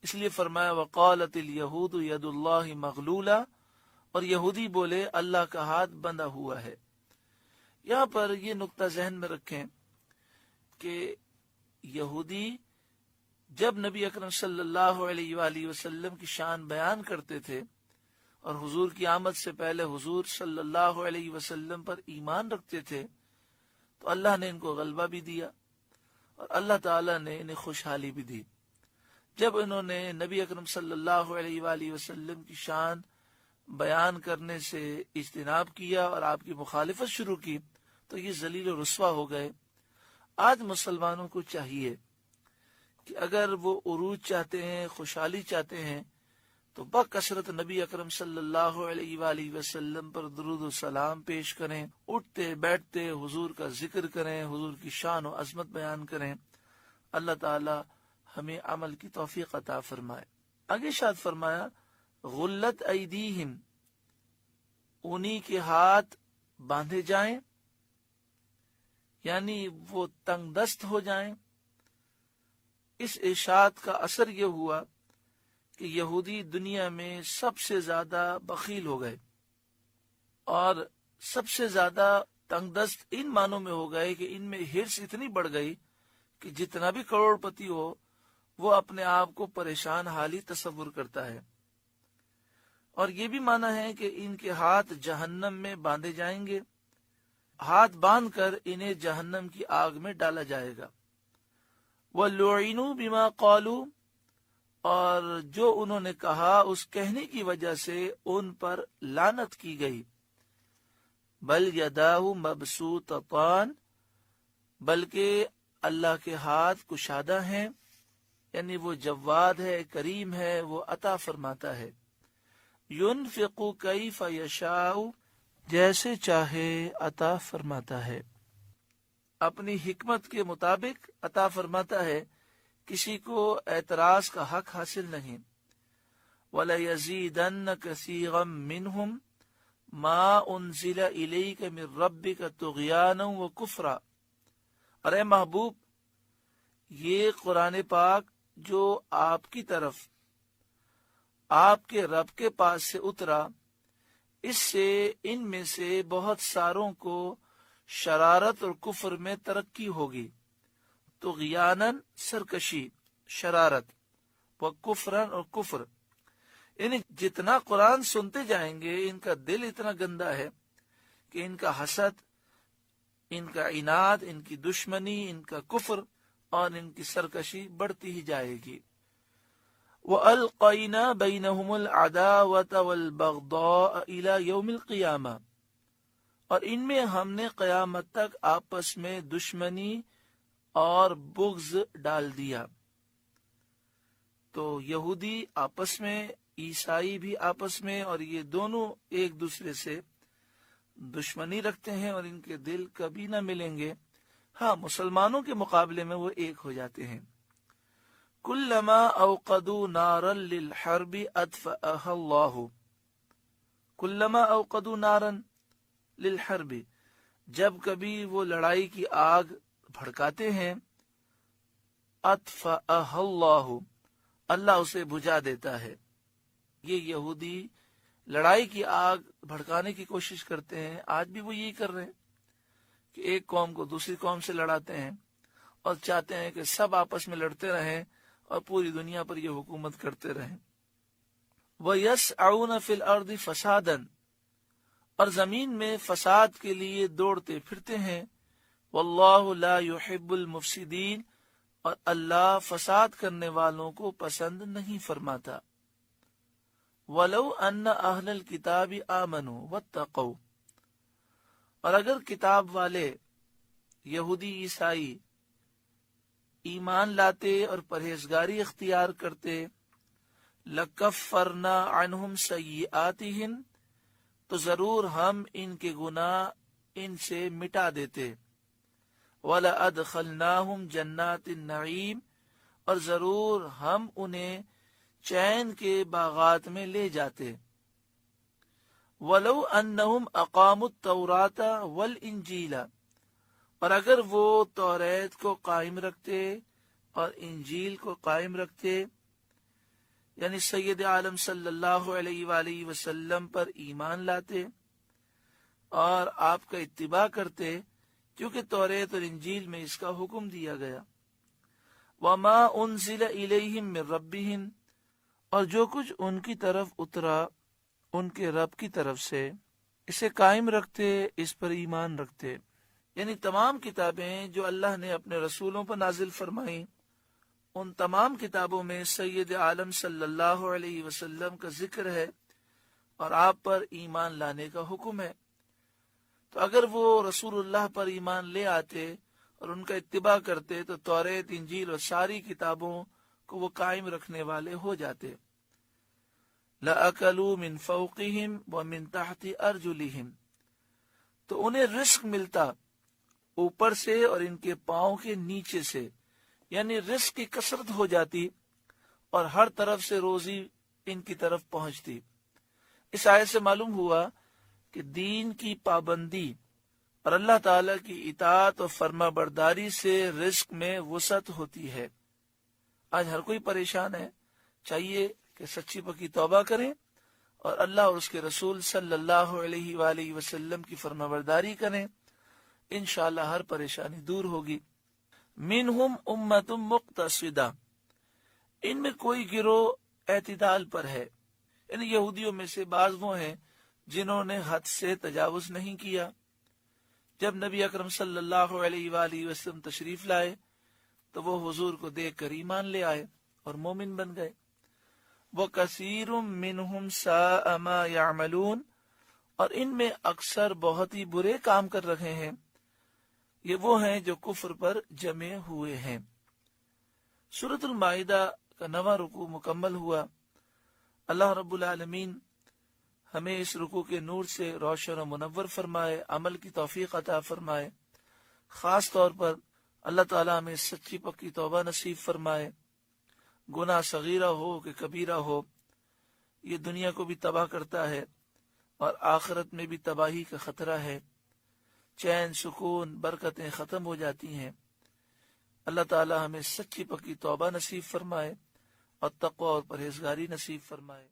اس لیے فرمایا وقالت الیہود ید اللہ مغلولہ، اور یہودی بولے اللہ کا ہاتھ بندھا ہوا ہے۔ یہاں پر یہ نقطہ ذہن میں رکھیں کہ یہودی جب نبی اکرم صلی اللہ علیہ وآلہ وسلم کی شان بیان کرتے تھے اور حضور کی آمد سے پہلے حضور صلی اللہ علیہ وسلم پر ایمان رکھتے تھے تو اللہ نے ان کو غلبہ بھی دیا اور اللہ تعالیٰ نے انہیں خوشحالی بھی دی۔ جب انہوں نے نبی اکرم صلی اللہ علیہ وآلہ وسلم کی شان بیان کرنے سے اجتناب کیا اور آپ کی مخالفت شروع کی تو یہ ذلیل و رسوا ہو گئے۔ آج مسلمانوں کو چاہیے کہ اگر وہ عروج چاہتے ہیں، خوشحالی چاہتے ہیں، تو بکثرت نبی اکرم صلی اللہ علیہ وآلہ وسلم پر درود و سلام پیش کریں، اٹھتے بیٹھتے حضور کا ذکر کریں، حضور کی شان و عظمت بیان کریں۔ اللہ تعالی ہمیں عمل کی توفیق عطا فرمائے۔ آگے ارشاد فرمایا غلت ایدیہم، انہی کے ہاتھ باندھے جائیں، یعنی وہ تنگ دست ہو جائیں۔ اس ارشاد کا اثر یہ ہوا کہ یہودی دنیا میں سب سے زیادہ بخیل ہو گئے اور سب سے زیادہ تنگ دست ان معنوں میں ہو گئے کہ ان میں ہرس اتنی بڑھ گئی کہ جتنا بھی کروڑ پتی ہو وہ اپنے آپ کو پریشان حالی تصور کرتا ہے۔ اور یہ بھی معنی ہے کہ ان کے ہاتھ جہنم میں باندھے جائیں گے، ہاتھ باندھ کر انہیں جہنم کی آگ میں ڈالا جائے گا۔ وَلُعِنُوا بِمَا قَالُوا، اور جو انہوں نے کہا اس کہنے کی وجہ سے ان پر لعنت کی گئی۔ بل یداہ مبسوطتان، بلکہ اللہ کے ہاتھ کشادہ ہیں، یعنی وہ جواد ہے، کریم ہے، وہ عطا فرماتا ہے۔ ينفق کیف یشاء، جیسے چاہے عطا فرماتا ہے، اپنی حکمت کے مطابق عطا فرماتا ہے، کسی کو اعتراض کا حق حاصل نہیں۔ وَلَيَزِيدَنَّ كَثِيرًا مِّنْهُمْ مَا أُنزِلَ إِلَيْكَ مِن رَّبِّكَ طُغْيَانًا وَكُفْرًا، اور اے محبوب یہ قرآن پاک جو آپ کی طرف آپ کے رب کے پاس سے اترا، اس سے ان میں سے بہت ساروں کو شرارت اور کفر میں ترقی ہوگی۔ طغیاناً سرکشی، شرارت، و کفرن اور کفر، یعنی جتنا قرآن سنتے جائیں گے ان کا دل اتنا گندا ہے کہ ان کا حسد، ان کا عناد، ان کی دشمنی، ان کا کفر اور ان کی سرکشی بڑھتی ہی جائے گی۔ وَأَلْقَيْنَا بَيْنَهُمُ الْعَدَاوَةَ وَالْبَغْضَاءَ إِلَى يَوْمِ الْقِيَامَةِ، اور ان میں ہم نے قیامت تک آپس میں دشمنی اور بغض ڈال دیا۔ تو یہودی آپس میں، عیسائی بھی آپس میں، اور یہ دونوں ایک دوسرے سے دشمنی رکھتے ہیں اور ان کے دل کبھی نہ ملیں گے۔ ہاں، مسلمانوں کے مقابلے میں وہ ایک ہو جاتے ہیں۔ کلما اوقدوا نارا للحرب اطفأها اللہ، کلما اوقدوا نارا للحرب، جب کبھی وہ لڑائی کی آگ بھڑکاتے ہیں، اطفأها اللہ، اللہ اسے بجھا دیتا ہے۔ یہ یہودی لڑائی کی آگ بھڑکانے کی کوشش کرتے ہیں، آج بھی وہ یہی کر رہے ہیں کہ ایک قوم کو دوسری قوم سے لڑاتے ہیں اور چاہتے ہیں کہ سب آپس میں لڑتے رہیں اور پوری دنیا پر یہ حکومت کرتے رہیں۔ وَيَسْعَوْنَ فِي الْأَرْضِ فَسَادًا، اور زمین میں فساد کے لیے دوڑتے پھرتے ہیں۔ وَاللَّهُ لَا يُحِبُّ الْمُفْسِدِينَ، اور اللہ فساد کرنے والوں کو پسند نہیں فرماتا۔ وَلَوْ أَنَّ أَهْلَ الْكِتَابِ آمَنُوا وَاتَّقَوْا، اور اگر کتاب والے یہودی عیسائی ایمان لاتے اور پرہیزگاری اختیار کرتے، لَكَفَّرْنَا عَنْهُمْ سَيِّئَاتِهِمْ، تو ضرور ہم ان کے گناہ ان سے مٹا دیتے۔ وَلَأَدْخَلْنَاهُمْ جَنَّاتِ النَّعِيمِ، اور ضرور ہم انہیں چین کے باغات میں لے جاتے۔ وَلَوْ أَنَّهُمْ أَقَامُوا التَّوْرَاةَ وَالْإِنْجِيلَ، اور اگر وہ توریت کو قائم رکھتے اور انجیل کو قائم رکھتے، یعنی سید عالم صلی اللہ علیہ وآلہ وسلم پر ایمان لاتے اور آپ کا اتباع کرتے، کیونکہ توریت اور انجیل میں اس کا حکم دیا گیا۔ وما انزل الیہم من ربہم، اور جو کچھ ان کی طرف اترا ان کے رب کی طرف سے، اسے قائم رکھتے، اس پر ایمان رکھتے۔ یعنی تمام کتابیں جو اللہ نے اپنے رسولوں پر نازل فرمائیں، ان تمام کتابوں میں سید عالم صلی اللہ علیہ وسلم کا ذکر ہے اور آپ پر ایمان لانے کا حکم ہے۔ تو اگر وہ رسول اللہ پر ایمان لے آتے اور ان کا اتباع کرتے تو توریت، انجیل اور ساری کتابوں کو وہ قائم رکھنے والے ہو جاتے۔ لَأَكَلُوا مِن فَوْقِهِمْ وَمِن تَحْتِ أَرْجُلِهِمْ، تو انہیں رزق ملتا اوپر سے اور ان کے پاؤں کے نیچے سے، یعنی رزق کی کثرت ہو جاتی اور ہر طرف سے روزی ان کی طرف پہنچتی۔ اس آیت سے معلوم ہوا کہ دین کی پابندی اور اللہ تعالی کی اطاعت اور فرما برداری سے رزق میں وسعت ہوتی ہے۔ آج ہر کوئی پریشان ہے، چاہیے کہ سچی پکی توبہ کریں اور اللہ اور اس کے رسول صلی اللہ علیہ وآلہ وسلم کی فرما برداری کریں، انشاءاللہ ہر پریشانی دور ہوگی۔ منہم امت مقتصدہ، ان میں کوئی گروہ اعتدال پر ہے، یعنی یہودیوں میں سے بعض وہ ہیں جنہوں نے حد سے تجاوز نہیں کیا۔ جب نبی اکرم صلی اللہ علیہ وآلہ وسلم تشریف لائے تو وہ حضور کو دیکھ کر ایمان لے آئے اور مومن بن گئے۔ وَكَثِيرٌ مِّنْهُمْ سَاءَ مَا يَعْمَلُونَ، اور ان میں اکثر بہت ہی برے کام کر رہے ہیں، یہ وہ ہیں جو کفر پر جمے ہوئے ہیں۔ سورۃ المائدہ کا 9واں رکوع مکمل ہوا۔ اللہ رب العالمین ہمیں اس رکوع کے نور سے روشن و منور فرمائے، عمل کی توفیق عطا فرمائے۔ خاص طور پر اللہ تعالیٰ ہمیں سچی پکی توبہ نصیب فرمائے۔ گناہ صغیرہ ہو کہ کبیرہ ہو، یہ دنیا کو بھی تباہ کرتا ہے اور آخرت میں بھی تباہی کا خطرہ ہے۔ چین، سکون، برکتیں ختم ہو جاتی ہیں۔ اللہ تعالیٰ ہمیں سچی پکی توبہ نصیب فرمائے اور تقوی اور پرہیزگاری نصیب فرمائے۔